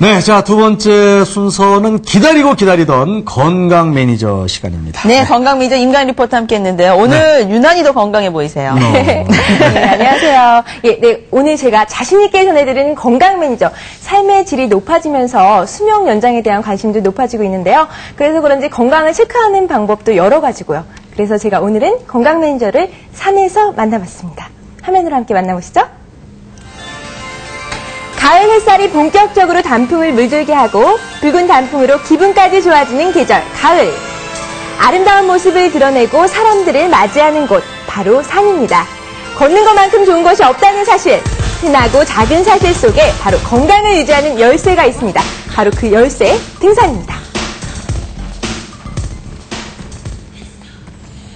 네, 자, 두 번째 순서는 기다리고 기다리던 건강 매니저 시간입니다. 네, 건강 매니저 임강 리포터 함께 했는데요. 오늘 유난히 더 건강해 보이세요. 네, 안녕하세요. 네, 오늘 제가 자신있게 전해드리는 건강 매니저. 삶의 질이 높아지면서 수명 연장에 대한 관심도 높아지고 있는데요. 그래서 그런지 건강을 체크하는 방법도 여러 가지고요. 그래서 제가 오늘은 건강 매니저를 산에서 만나봤습니다. 화면으로 함께 만나보시죠. 가을 햇살이 본격적으로 단풍을 물들게 하고 붉은 단풍으로 기분까지 좋아지는 계절, 가을. 아름다운 모습을 드러내고 사람들을 맞이하는 곳, 바로 산입니다. 걷는 것만큼 좋은 것이 없다는 사실. 흔하고 작은 사실 속에 바로 건강을 유지하는 열쇠가 있습니다. 바로 그 열쇠, 등산입니다.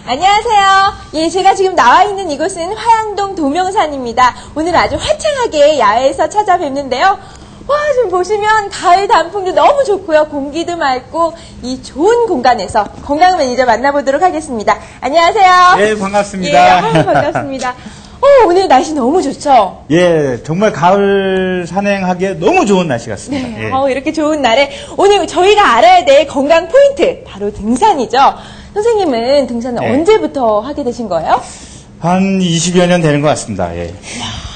안녕하세요. 예, 제가 지금 나와 있는 이곳은 화양동 도명산입니다. 오늘 아주 화창하게 야외에서 찾아뵙는데요. 와, 지금 보시면 가을 단풍도 너무 좋고요. 공기도 맑고 이 좋은 공간에서 건강 매니저 만나보도록 하겠습니다. 안녕하세요. 네, 반갑습니다. 예, 반갑습니다. 오늘 날씨 너무 좋죠? 예, 정말 가을 산행하기에 너무 좋은 날씨 같습니다. 네, 예. 이렇게 좋은 날에 오늘 저희가 알아야 될 건강 포인트, 바로 등산이죠. 선생님은 등산을 네. 언제부터 하게 되신 거예요? 한 20여 년 되는 것 같습니다. 예.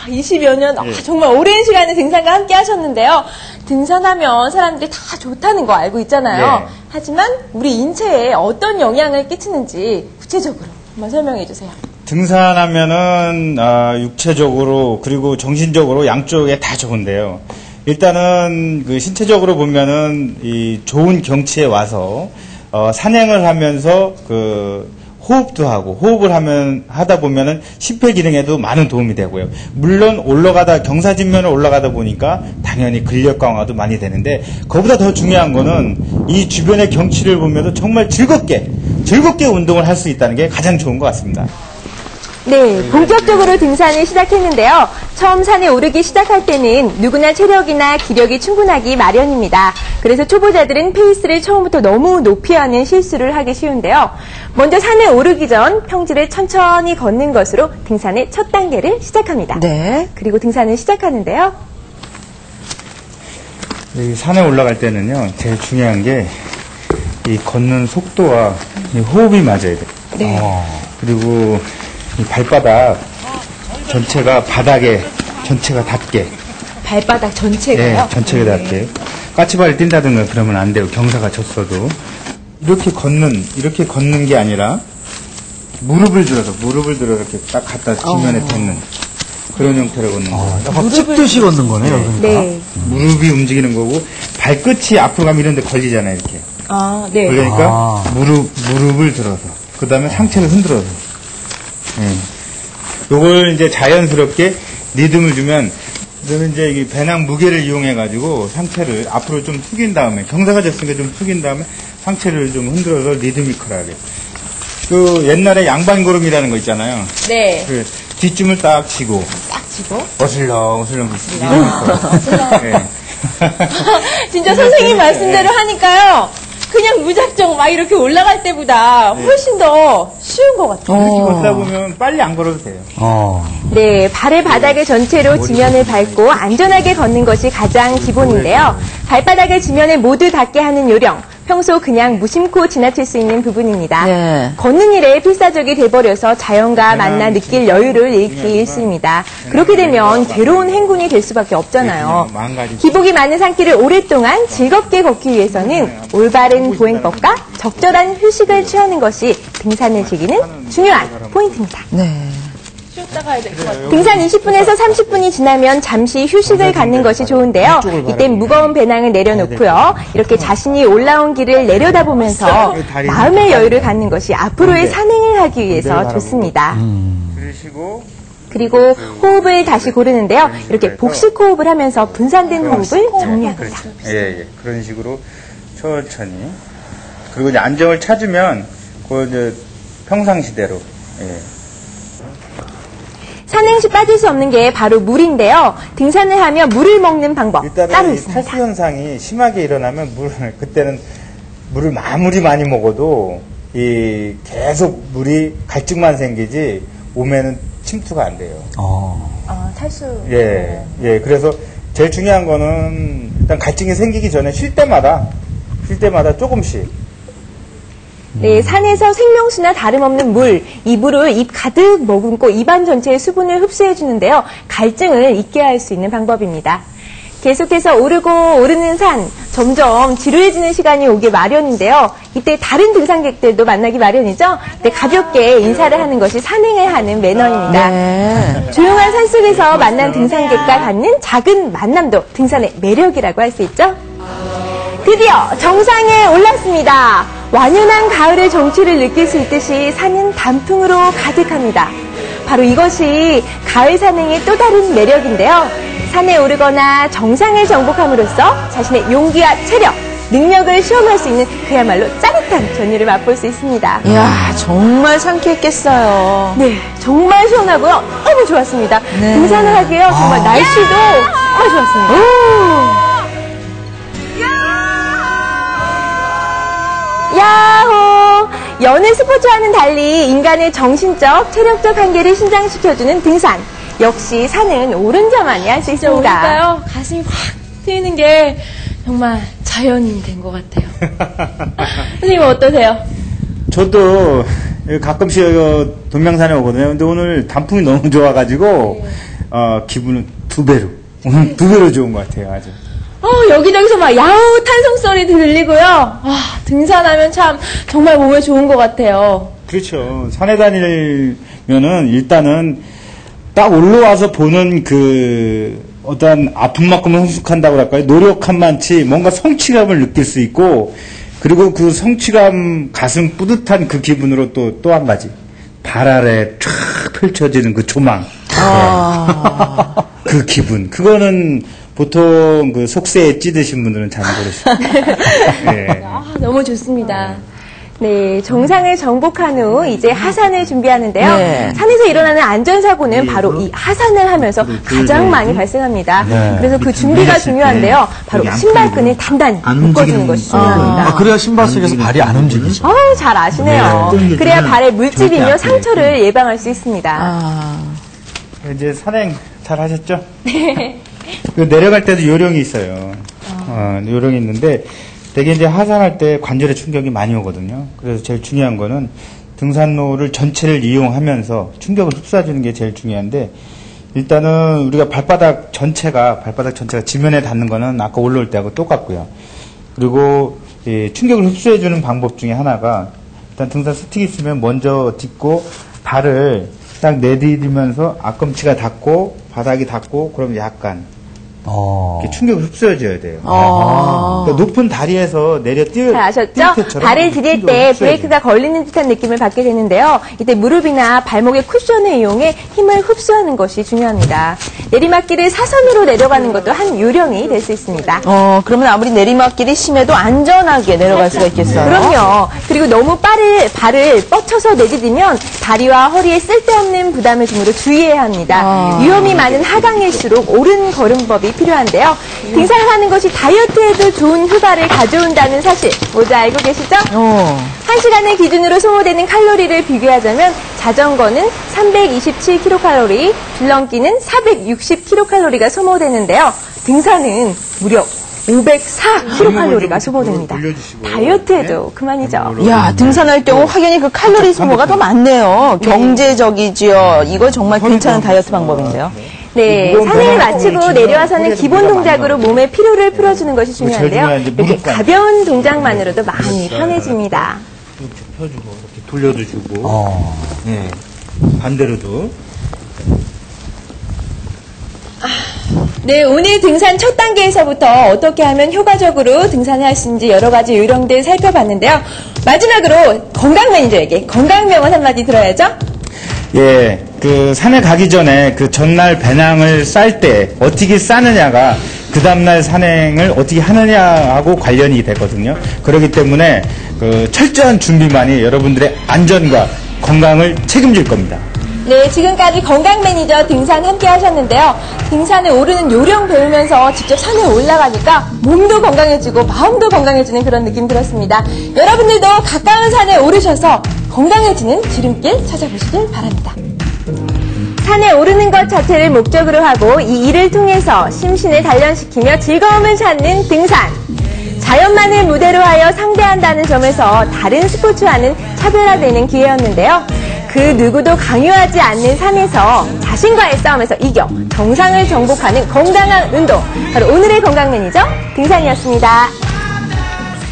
20여 년, 예. 정말 오랜 시간에 등산과 함께 하셨는데요. 등산하면 사람들이 다 좋다는 거 알고 있잖아요. 예. 하지만 우리 인체에 어떤 영향을 끼치는지 구체적으로 한번 설명해 주세요. 등산하면은 육체적으로 그리고 정신적으로 양쪽에 다 좋은데요. 일단은 그 신체적으로 보면은 이 좋은 경치에 와서 산행을 하면서 그 호흡도 하고 호흡을 하다 보면은 심폐 기능에도 많은 도움이 되고요. 물론 경사진면을 올라가다 보니까 당연히 근력 강화도 많이 되는데 그보다 더 중요한 거는 이 주변의 경치를 보면서 정말 즐겁게 운동을 할 수 있다는 게 가장 좋은 것 같습니다. 네, 본격적으로 등산을 시작했는데요. 처음 산에 오르기 시작할 때는 누구나 체력이나 기력이 충분하기 마련입니다. 그래서 초보자들은 페이스를 처음부터 너무 높이 하는 실수를 하기 쉬운데요. 먼저 산에 오르기 전 평지를 천천히 걷는 것으로 등산의 첫 단계를 시작합니다. 네. 그리고 등산을 시작하는데요. 이 산에 올라갈 때는요, 제일 중요한 게 이 걷는 속도와 이 호흡이 맞아야 돼요. 네. 그리고 이 발바닥 전체가 바닥에 전체가 닿게. 발바닥 전체가요? 네, 전체가 닿게. 까치발을 뛴다든가 그러면 안 돼요. 경사가 졌어도. 이렇게 걷는 게 아니라 무릎을 들어서 이렇게 딱 갖다 지면에 뱉는 그런 형태로 걷는 거예요. 약간 찍듯이 걷는 거네요. 그러니까. 네. 무릎이 움직이는 거고 발끝이 앞으로 가면 이런 데 걸리잖아요. 이렇게. 네. 그러니까 무릎을 들어서 그 다음에 상체를 흔들어서 요걸 이제 자연스럽게 리듬을 주면 그러면 이제 이 배낭 무게를 이용해 가지고 상체를 앞으로 좀 숙인 다음에 경사가 졌으니까 좀 숙인 다음에 상체를 좀 흔들어서 리드미컬하게 그 옛날에 양반걸음이라는 거 있잖아요. 네. 그 뒷줌을 딱 쥐고 어슬렁 리드미컬. 진짜 선생님 말씀대로 하니까요. 그냥 무작정 막 이렇게 올라갈 때보다 훨씬 더 쉬운 것 같아요. 이렇게 걷다 보면 빨리 안 걸어도 돼요. 네, 발을 바닥을 전체로 지면을 밟고 안전하게 걷는 것이 가장 기본인데요. 발바닥을 지면에 모두 닿게 하는 요령. 평소 그냥 무심코 지나칠 수 있는 부분입니다. 네. 걷는 일에 필사적이 돼버려서 자연과 만나 느낄 여유를 잃기 일쑤입니다. 그렇게 되면 괴로운 행군이 될 수밖에 없잖아요. 기복이 많은 산길을 오랫동안 즐겁게 걷기 위해서는 올바른 보행법과 적절한 휴식을 취하는 것이 등산을 즐기는 중요한 포인트입니다. 네. 등산 20분에서 30분이 지나면 잠시 휴식을 갖는 것이 좋은데요. 이땐 무거운 배낭을 내려놓고요. 이렇게 자신이 올라온 길을 내려다보면서 마음의 여유를 갖는 것이 앞으로의 산행을 하기 위해서 좋습니다. 그리고 호흡을 다시 고르는데요. 이렇게 복식 호흡을 하면서 분산된 호흡을 정리합니다. 예. 그런 식으로 천천히. 그리고 이제 안정을 찾으면 그 이제 평상시대로. 예. 산행 시 빠질 수 없는 게 바로 물인데요. 등산을 하며 물을 먹는 방법 따로 있습니다. 탈수 현상이 심하게 일어나면 그때는 물을 아무리 많이 먹어도 계속 물이 갈증만 생기지 몸에는 침투가 안 돼요. 탈수. 예. 그래서 제일 중요한 거는 일단 갈증이 생기기 전에 쉴 때마다 조금씩. 네, 산에서 생명수나 다름없는 물, 이 물을 입 가득 머금고 입안 전체의 수분을 흡수해 주는데요. 갈증을 잊게 할 수 있는 방법입니다. 계속해서 오르고 오르는 산, 점점 지루해지는 시간이 오기 마련인데요. 이때 다른 등산객들도 만나기 마련이죠. 이때 가볍게 인사를 하는 것이 산행을 하는 매너입니다. 네. 조용한 산속에서 만난 등산객과 갖는 작은 만남도 등산의 매력이라고 할 수 있죠. 드디어 정상에 올랐습니다. 완연한 가을의 정취를 느낄 수 있듯이 산은 단풍으로 가득합니다. 바로 이것이 가을 산행의 또 다른 매력인데요. 산에 오르거나 정상을 정복함으로써 자신의 용기와 체력, 능력을 시험할 수 있는 그야말로 짜릿한 전율을 맛볼 수 있습니다. 이야, 정말 상쾌했겠어요. 네, 정말 시원하고요. 너무 좋았습니다. 네. 등산을 하기에요. 정말 날씨도 정말 좋았습니다. 야호! 여느 스포츠와는 달리 인간의 정신적, 체력적 한계를 신장시켜주는 등산. 역시 산은 옳은 자만이 할 수 있습니다. 오니까요, 가슴이 확 트이는 게 정말 자연인이 된 것 같아요. 선생님은 어떠세요? 저도 가끔씩 동명산에 오거든요. 근데 오늘 단풍이 너무 좋아가지고 기분은 오늘 두 배로 좋은 것 같아요. 아주. 여기저기서 막 야우 탄성 소리 들리고요. 등산하면 참 정말 몸에 좋은 것 같아요. 그렇죠. 산에 다니면은 일단은 딱 올라와서 보는 그 어떤 아픔만큼은 성숙한다고 할까요? 노력한 만치 뭔가 성취감을 느낄 수 있고, 그리고 그 성취감, 가슴 뿌듯한 그 기분으로 또 한 가지, 발 아래 쫙 펼쳐지는 그 조망. 그 기분. 그거는 보통 그 속세에 찌드신 분들은 잘 모르시죠. 네. 너무 좋습니다. 네, 정상을 정복한 후 이제 하산을 준비하는데요. 네. 산에서 일어나는 안전사고는 바로 이 하산을 하면서 가장 많이 발생합니다. 네. 그래서 그 준비가 중요한데요. 바로 신발끈을 단단히 묶어주는 것이 중요합니다. 그래야 신발 속에서 발이 안 움직이죠. 잘 아시네요. 그래야 발에 물집이며 상처를 예방할 수 있습니다. 이제 산행 잘 하셨죠? 네. 그 내려갈 때도 요령이 있어요. 요령이 있는데, 되게 이제 하산할 때 관절에 충격이 많이 오거든요. 그래서 제일 중요한 거는 등산로를 전체를 이용하면서 충격을 흡수해주는 게 제일 중요한데, 일단은 우리가 발바닥 전체가 지면에 닿는 거는 아까 올라올 때하고 똑같고요. 그리고 이 충격을 흡수해주는 방법 중에 하나가, 일단 등산 스틱이 있으면 먼저 딛고 발을 딱 내디디면서 앞꿈치가 닿고 바닥이 닿고, 그러면 약간 이렇게 충격을 흡수해줘야 돼요. 그러니까 높은 다리에서 내려 잘 아셨죠? 발을 디딜 때 브레이크가 걸리는 듯한 느낌을 받게 되는데요. 이때 무릎이나 발목의 쿠션을 이용해 힘을 흡수하는 것이 중요합니다. 내리막길을 사선으로 내려가는 것도 한 요령이 될 수 있습니다. 그러면 아무리 내리막길이 심해도 안전하게 내려갈 수가 있겠어요. 그럼요. 그리고 너무 발을 뻗쳐서 내디디면 다리와 허리에 쓸데없는 부담을 주므로 주의해야 합니다. 위험이 많은 하강일수록 옳은 걸음법이 필요한데요. 등산을 하는 것이 다이어트에도 좋은 효과를 가져온다는 사실 모두 알고 계시죠? 1시간을 기준으로 소모되는 칼로리를 비교하자면 자전거는 327kcal, 줄넘기는 460kcal가 소모되는데요. 등산은 무려 504kcal가 소모됩니다. 다이어트에도 그만이죠. 이야, 등산할 경우 확연히 그 칼로리 소모가 더 많네요. 경제적이지요. 이거 정말 괜찮은 다이어트 방법인데요. 네, 산을 마치고 내려와서는 기본 동작으로 몸의 피로를 풀어주는 것이 중요한데요. 이렇게 가벼운 동작만으로도 많이 편해집니다. 이렇게 펴주고, 이렇게 돌려도 주고, 네, 반대로도. 네, 오늘 등산 첫 단계에서부터 어떻게 하면 효과적으로 등산을 할 수 있는지 여러 가지 요령들 살펴봤는데요. 마지막으로 건강 매니저에게 건강명언 한마디 들어야죠? 예, 그 산에 가기 전에 그 전날 배낭을 쌀 때 어떻게 싸느냐가 그 다음날 산행을 어떻게 하느냐하고 관련이 되거든요. 그렇기 때문에 그 철저한 준비만이 여러분들의 안전과 건강을 책임질 겁니다. 네, 지금까지 건강 매니저 등산 함께 하셨는데요. 등산을 오르는 요령 배우면서 직접 산에 올라가니까 몸도 건강해지고 마음도 건강해지는 그런 느낌 들었습니다. 여러분들도 가까운 산에 오르셔서 건강해지는 지름길 찾아보시길 바랍니다. 산에 오르는 것 자체를 목적으로 하고 이 일을 통해서 심신을 단련시키며 즐거움을 찾는 등산. 자연만을 무대로 하여 상대한다는 점에서 다른 스포츠와는 차별화되는 기회였는데요. 그 누구도 강요하지 않는 산에서 자신과의 싸움에서 이겨 정상을 정복하는 건강한 운동. 바로 오늘의 건강 매니저 등산이었습니다.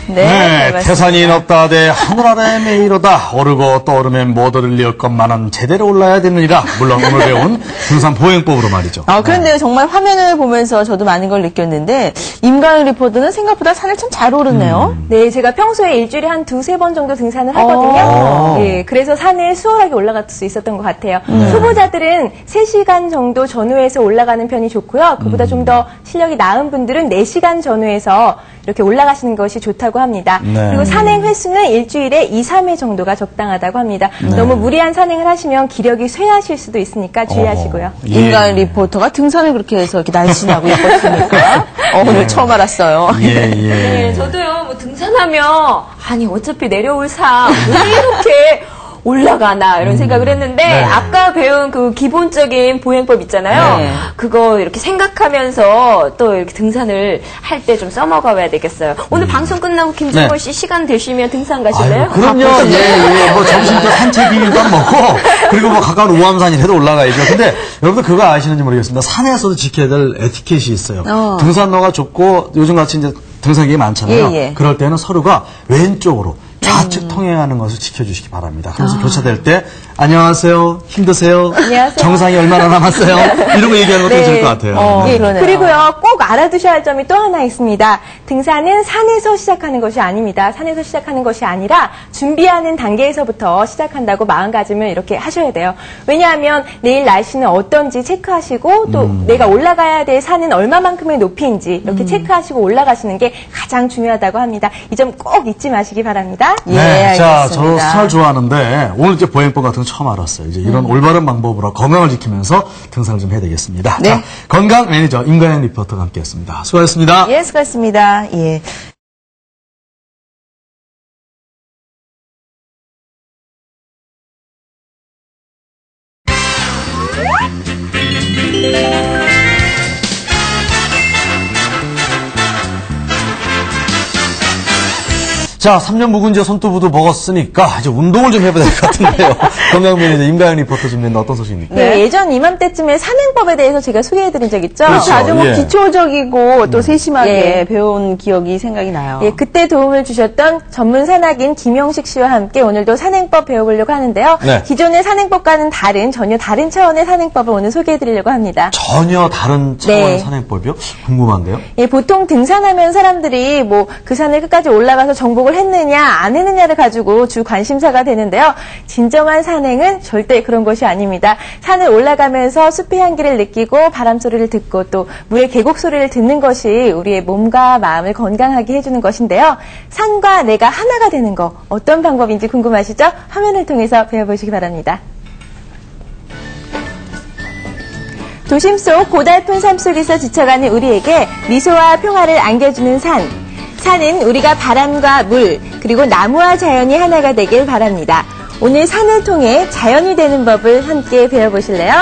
네, 태산이 높다 대 하늘 아래 메이로다. 오르고 또 오르면 못 오를 것만은 제대로 올라야 되느니라. 물론 오늘 배운 등산 보행법으로 말이죠. 그런데 정말 화면을 보면서 저도 많은 걸 느꼈는데 임가영 리포터는 생각보다 산을 참 잘 오르네요. 네, 제가 평소에 일주일에 한 2-3번 정도 등산을 하거든요. 네, 그래서 산을 수월하게 올라갈 수 있었던 것 같아요. 초보자들은 3시간 정도 전후해서 올라가는 편이 좋고요. 그보다 좀 더 실력이 나은 분들은 4시간 전후해서 이렇게 올라가시는 것이 좋다고 합니다. 네. 그리고 산행 횟수는 일주일에 2-3회 정도가 적당하다고 합니다. 너무 무리한 산행을 하시면 기력이 쇠하실 수도 있으니까 주의하시고요. 임가영 리포터가 등산을 그렇게 해서 이렇게 날씬하고 예뻤습니까? 오늘 처음 알았어요. 네, 저도요, 뭐 등산하면, 아니, 어차피 내려올 산, 왜 이렇게 올라가나, 이런 생각을 했는데, 아까 배운 그 기본적인 보행법 있잖아요. 그거 이렇게 생각하면서 또 이렇게 등산을 할 때 좀 써먹어야 되겠어요. 오늘 방송 끝나고 김정걸 씨 시간 되시면 등산 가실래요? 그럼요. 뭐 점심 때 산책이니까 먹고, 그리고 뭐 가까운 우암산이라도 올라가야죠. 근데 여러분들 그거 아시는지 모르겠습니다. 산에서도 지켜야 될 에티켓이 있어요. 등산로가 좁고 요즘 같이 이제 등산객이 많잖아요. 그럴 때는 서로가 왼쪽으로 좌측 통행하는 것을 지켜주시기 바랍니다. 그래서 교차될 때 안녕하세요, 힘드세요, 안녕하세요. 정상이 얼마나 남았어요, 이러고 얘기하는 것도 좋을 것 같아요. 예, 그리고요, 꼭 알아두셔야 할 점이 또 하나 있습니다. 등산은 산에서 시작하는 것이 아닙니다. 산에서 시작하는 것이 아니라 준비하는 단계에서부터 시작한다고 마음가짐을 이렇게 하셔야 돼요. 왜냐하면 내일 날씨는 어떤지 체크하시고 또 내가 올라가야 될 산은 얼마만큼의 높이인지 이렇게 체크하시고 올라가시는 게 가장 중요하다고 합니다. 이 점 꼭 잊지 마시기 바랍니다. 네, 자, 저 산 좋아하는데 오늘 이제 보행법 같은 거 처음 알았어요. 이제 이런 올바른 방법으로 건강을 지키면서 등산을 좀 해야 되겠습니다. 자, 건강 매니저 임가영 리포터가 함께했습니다. 수고하셨습니다. 예, 수고하셨습니다. 예. 자, 3년 묵은지 손두부도 먹었으니까 이제 운동을 좀 해봐야 될 것 같은데요. 건강 매니저 임가영 리포터 준비했는 어떤 소식입니까? 네, 예전 이맘때쯤에 산행법에 대해서 제가 소개해드린 적 있죠? 그렇죠. 아주 뭐 기초적이고 또 세심하게 배운 기억이 생각이 나요. 예, 그때 도움을 주셨던 전문 산악인 김영식 씨와 함께 오늘도 산행법 배워보려고 하는데요. 기존의 산행법과는 전혀 다른 차원의 산행법을 오늘 소개해드리려고 합니다. 전혀 다른 차원의 산행법이요? 궁금한데요? 예, 보통 등산하면 사람들이 뭐 그 산을 끝까지 올라가서 정복을 했느냐 안 했느냐를 가지고 주 관심사가 되는데요. 진정한 산행은 절대 그런 것이 아닙니다. 산을 올라가면서 숲의 향기를 느끼고 바람 소리를 듣고 또 물의 계곡 소리를 듣는 것이 우리의 몸과 마음을 건강하게 해주는 것인데요. 산과 내가 하나가 되는 거 어떤 방법인지 궁금하시죠? 화면을 통해서 배워보시기 바랍니다. 도심 속 고달픈 삶 속에서 지쳐가는 우리에게 미소와 평화를 안겨주는 산. 산은 우리가 바람과 물, 그리고 나무와 자연이 하나가 되길 바랍니다. 오늘 산을 통해 자연이 되는 법을 함께 배워보실래요?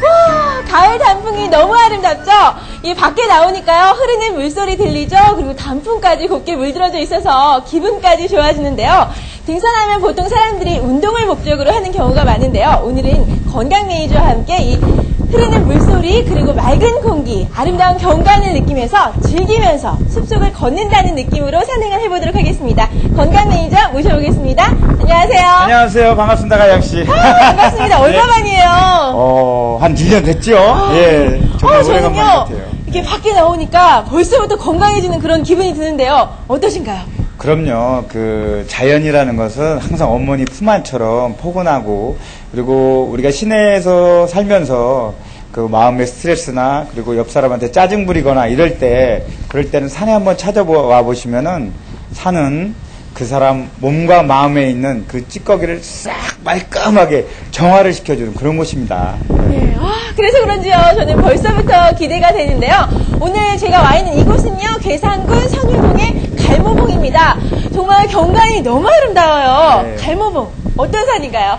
와, 가을 단풍이 너무 아름답죠? 이 밖에 나오니까요, 흐르는 물소리 들리죠? 그리고 단풍까지 곱게 물들어져 있어서 기분까지 좋아지는데요. 등산하면 보통 사람들이 운동을 목적으로 하는 경우가 많은데요. 오늘은 건강 매니저와 함께 이 흐르는 물소리 그리고 맑은 공기, 아름다운 경관을 느끼면서 즐기면서 숲속을 걷는다는 느낌으로 산행을 해보도록 하겠습니다. 건강 매니저 모셔보겠습니다. 안녕하세요. 안녕하세요. 반갑습니다, 가영 씨. 반갑습니다. 얼마만이에요? 한 1년 됐죠? 예. 정말 오래간만 저는요, 같아요. 이렇게 밖에 나오니까 벌써부터 건강해지는 그런 기분이 드는데요. 어떠신가요? 그럼요. 그 자연이라는 것은 항상 어머니 품 안처럼 포근하고, 그리고 우리가 시내에서 살면서 그 마음의 스트레스나 그리고 옆 사람한테 짜증 부리거나 그럴 때는 산에 한번 찾아와 보시면은 산은 그 사람 몸과 마음에 있는 그 찌꺼기를 싹 말끔하게 정화를 시켜주는 그런 곳입니다. 네. 그래서 그런지요. 저는 벌써부터 더 기대가 되는데요. 오늘 제가 와 있는 이곳은요, 괴산군 선유동의 갈모봉입니다. 정말 경관이 너무 아름다워요. 네. 갈모봉, 어떤 산인가요?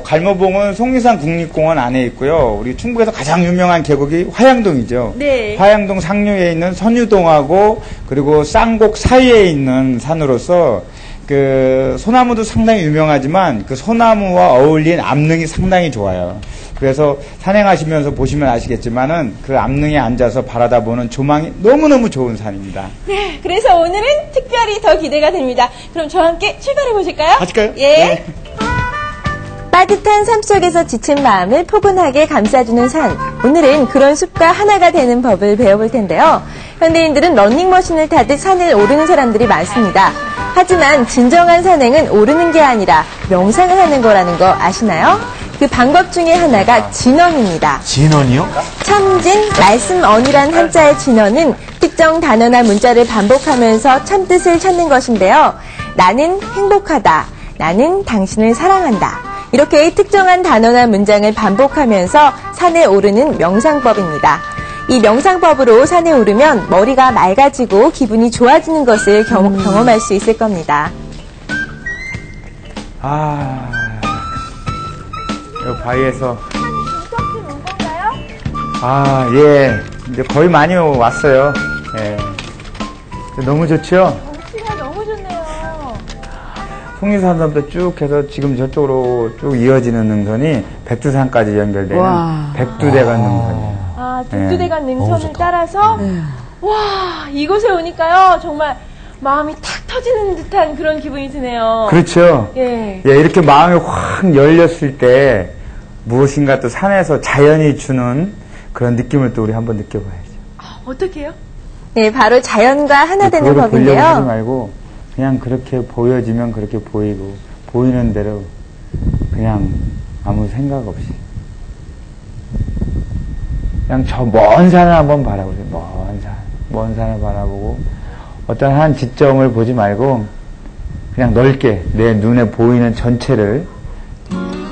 갈모봉은 속리산 국립공원 안에 있고요. 우리 충북에서 가장 유명한 계곡이 화양동이죠. 네. 화양동 상류에 있는 선유동하고 그리고 쌍곡 사이에 있는 산으로서 그 소나무도 상당히 유명하지만 그 소나무와 어울린 암릉이 상당히 좋아요. 그래서 산행하시면서 보시면 아시겠지만은 그 암릉에 앉아서 바라다 보는 조망이 너무너무 좋은 산입니다. 네, 그래서 오늘은 특별히 더 기대가 됩니다. 그럼 저와 함께 출발해 보실까요? 가실까요? 예. 네. 따뜻한 삶 속에서 지친 마음을 포근하게 감싸주는 산. 오늘은 그런 숲과 하나가 되는 법을 배워볼 텐데요. 현대인들은 러닝머신을 타듯 산을 오르는 사람들이 많습니다. 하지만 진정한 산행은 오르는 게 아니라 명상을 하는 거라는 거 아시나요? 그 방법 중에 하나가 진언입니다. 진언이요? 참진, 말씀언이란 한자의 진언은 특정 단어나 문자를 반복하면서 참뜻을 찾는 것인데요. 나는 행복하다. 나는 당신을 사랑한다. 이렇게 특정한 단어나 문장을 반복하면서 산에 오르는 명상법입니다. 이 명상법으로 산에 오르면 머리가 맑아지고 기분이 좋아지는 것을 경험할 수 있을 겁니다. 이 바위에서. 예. 이제 거의 많이 왔어요. 예. 너무 좋죠? 경치가 너무 좋네요. 속리산부터 쭉 해서 지금 저쪽으로 쭉 이어지는 능선이 백두산까지 연결되는 백두대간 능선이에요. 백두대간 너무 능선을 좋다. 따라서 와, 이곳에 오니까요, 정말 마음이 탁 터지는 듯한 그런 기분이 드네요. 그렇죠. 예. 예, 이렇게 마음이 확 열렸을 때 무엇인가 또 산에서 자연이 주는 그런 느낌을 또 우리 한번 느껴봐야죠. 어떻게요? 네, 바로 자연과 하나 되는 그거를 보려고 하지 법인데요. 말고 그냥 그렇게 보여지면 그렇게 보이고 보이는 대로 그냥 아무 생각 없이 그냥 저 먼 산을 한번 바라보세요. 먼 산을 바라보고 어떤 한 지점을 보지 말고 그냥 넓게 내 눈에 보이는 전체를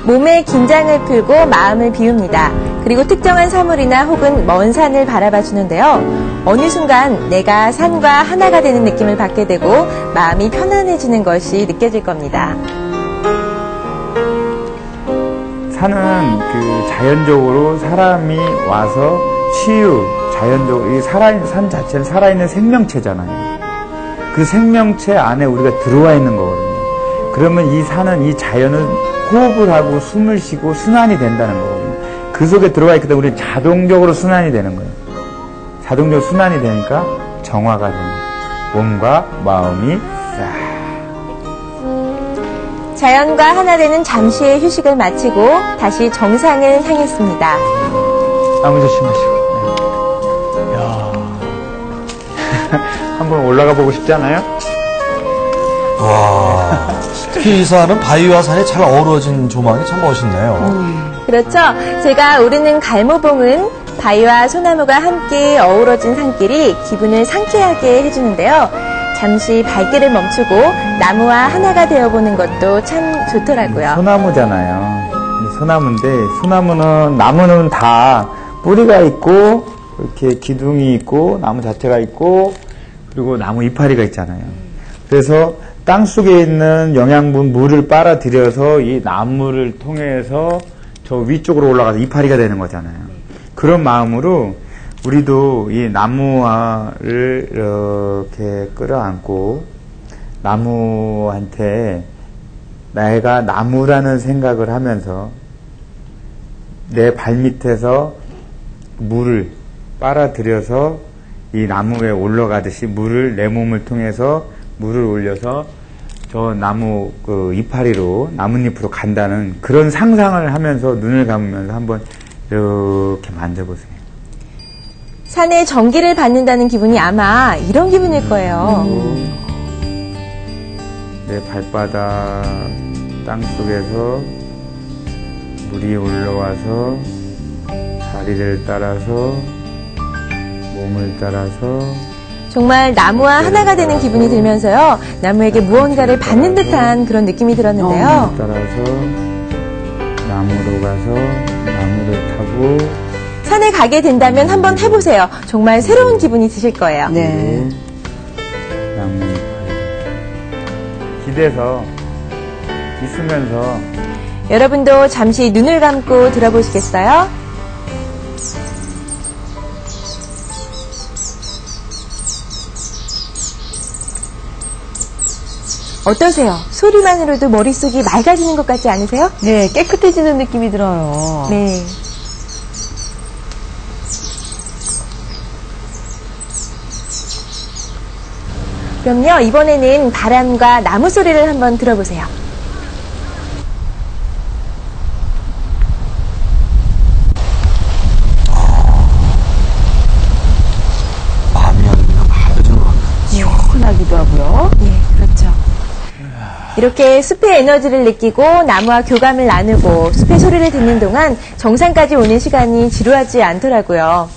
몸의 긴장을 풀고 마음을 비웁니다. 그리고 특정한 사물이나 혹은 먼 산을 바라봐 주는데요. 어느 순간 내가 산과 하나가 되는 느낌을 받게 되고 마음이 편안해지는 것이 느껴질 겁니다. 산은 그 자연적으로 사람이 와서 자연적으로 이 산 자체는 살아있는 생명체잖아요. 그 생명체 안에 우리가 들어와 있는 거거든요. 그러면 이 산은 이 자연은 호흡을 하고 숨을 쉬고 순환이 된다는 거거든요. 그 속에 들어와 있기 때문에 우리는 자동적으로 순환이 되는 거예요. 자동적으로 순환이 되니까 정화가 되는 거예요. 몸과 마음이 자연과 하나 되는 잠시의 휴식을 마치고 다시 정상을 향했습니다. 아무 조심하시고. 한번 올라가 보고 싶지 않아요? 와. 특히 이 산은 바위와 산이 잘 어우러진 조망이 참 멋있네요. 그렇죠. 제가 오르는 갈모봉은 바위와 소나무가 함께 어우러진 산길이 기분을 상쾌하게 해주는데요. 잠시 발길을 멈추고 나무와 하나가 되어보는 것도 참 좋더라고요. 소나무잖아요. 소나무인데 나무는 다 뿌리가 있고 이렇게 기둥이 있고 나무 자체가 있고 그리고 나무 이파리가 있잖아요. 그래서 땅 속에 있는 영양분 물을 빨아들여서 이 나무를 통해서 저 위쪽으로 올라가서 이파리가 되는 거잖아요. 그런 마음으로 우리도 이 나무를 이렇게 끌어안고 나무한테 내가 나무라는 생각을 하면서 내 발밑에서 물을 빨아들여서 이 나무에 올라가듯이 물을 내 몸을 통해서 물을 올려서 저 나무 그 이파리로 나뭇잎으로 간다는 그런 상상을 하면서 눈을 감으면서 한번 이렇게 만져보세요. 산에 전기를 받는다는 기분이 아마 이런 기분일 거예요. 내 발바닥 땅속에서 물이 올라와서 다리를 따라서 몸을 따라서 정말 나무와 하나가 되는 기분이 들면서요. 나무에게 무언가를 받는 듯한 그런 느낌이 들었는데요. 따라서 나무로 가서 나무를 타고 산에 가게 된다면 한번 해보세요. 정말 새로운 기분이 드실 거예요. 네. 기대서 있으면서 여러분도 잠시 눈을 감고 들어보시겠어요? 어떠세요? 소리만으로도 머릿속이 맑아지는 것 같지 않으세요? 네, 깨끗해지는 느낌이 들어요. 네. 그럼요, 이번에는 바람과 나무 소리를 한번 들어보세요. 마음이 아주 그냥 맑아지는 것 같아요. 시원하기도 하고요. 예, 그렇죠. 이렇게 숲의 에너지를 느끼고 나무와 교감을 나누고 숲의 소리를 듣는 동안 정상까지 오는 시간이 지루하지 않더라고요.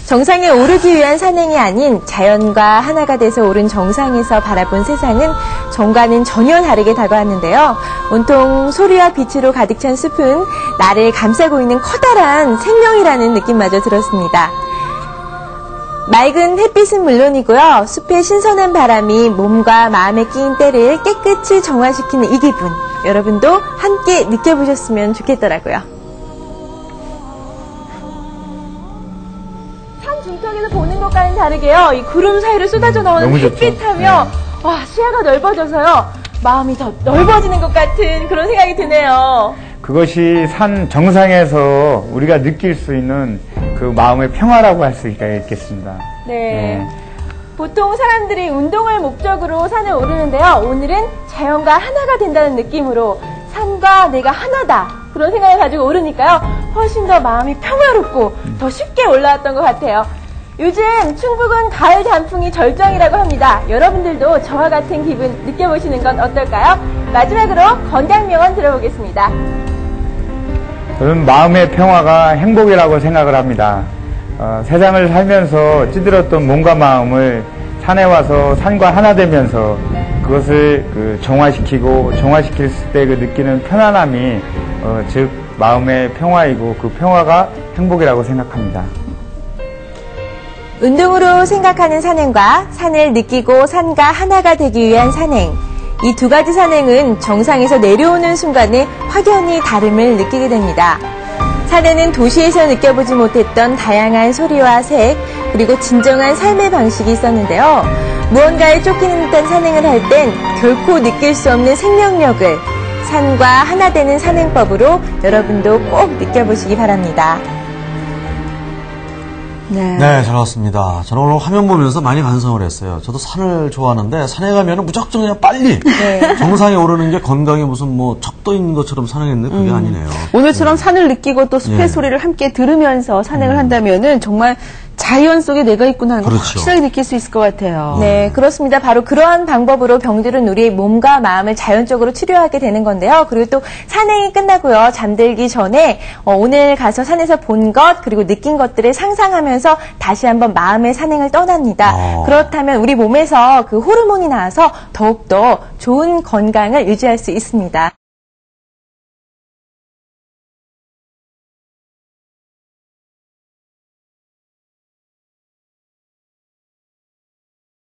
정상에 오르기 위한 산행이 아닌 자연과 하나가 돼서 오른 정상에서 바라본 세상은 전과는 전혀 다르게 다가왔는데요. 온통 소리와 빛으로 가득 찬 숲은 나를 감싸고 있는 커다란 생명이라는 느낌마저 들었습니다. 맑은 햇빛은 물론이고요. 숲의 신선한 바람이 몸과 마음에 끼인 때를 깨끗이 정화시키는 이 기분. 여러분도 함께 느껴보셨으면 좋겠더라고요. 산 중턱에서 보는 것과는 다르게요. 이 구름 사이로 쏟아져 나오는 햇빛하며 와, 시야가 넓어져서요. 마음이 더 넓어지는 것 같은 그런 생각이 드네요. 그것이 산 정상에서 우리가 느낄 수 있는 그 마음의 평화라고 할 수 있겠습니다. 네. 보통 사람들이 운동을 목적으로 산을 오르는데요. 오늘은 자연과 하나가 된다는 느낌으로 산과 내가 하나다. 그런 생각을 가지고 오르니까요. 훨씬 더 마음이 평화롭고 더 쉽게 올라왔던 것 같아요. 요즘 충북은 가을 단풍이 절정이라고 합니다. 여러분들도 저와 같은 기분 느껴보시는 건 어떨까요? 마지막으로 건강명언 들어보겠습니다. 저는 마음의 평화가 행복이라고 생각을 합니다. 세상을 살면서 찌들었던 몸과 마음을 산에 와서 산과 하나 되면서 그것을 정화시키고 정화시킬 때 그 느끼는 편안함이 즉 마음의 평화이고 그 평화가 행복이라고 생각합니다. 운동으로 생각하는 산행과 산을 느끼고 산과 하나가 되기 위한 산행. 이 두 가지 산행은 정상에서 내려오는 순간에 확연히 다름을 느끼게 됩니다. 산에는 도시에서 느껴보지 못했던 다양한 소리와 색, 그리고 진정한 삶의 방식이 있었는데요. 무언가에 쫓기는 듯한 산행을 할 땐 결코 느낄 수 없는 생명력을 산과 하나 되는 산행법으로 여러분도 꼭 느껴보시기 바랍니다. 네, 잘 봤습니다. 저는 오늘 화면 보면서 많이 반성을 했어요. 저도 산을 좋아하는데 산에 가면은 무작정 그냥 빨리 정상에 오르는 게 건강에 무슨 뭐 척도 있는 것처럼 산행했는데 그게 아니네요. 오늘처럼 산을 느끼고 또 숲의 소리를 함께 들으면서 산행을 한다면은 정말 자연 속에 내가 있구나 하는 걸 확실하게 느낄 수 있을 것 같아요. 네, 그렇습니다. 바로 그러한 방법으로 병들은 우리의 몸과 마음을 자연적으로 치료하게 되는 건데요. 그리고 또 산행이 끝나고요. 잠들기 전에 오늘 가서 산에서 본 것 그리고 느낀 것들을 상상하면서 다시 한번 마음의 산행을 떠납니다. 그렇다면 우리 몸에서 그 호르몬이 나와서 더욱더 좋은 건강을 유지할 수 있습니다.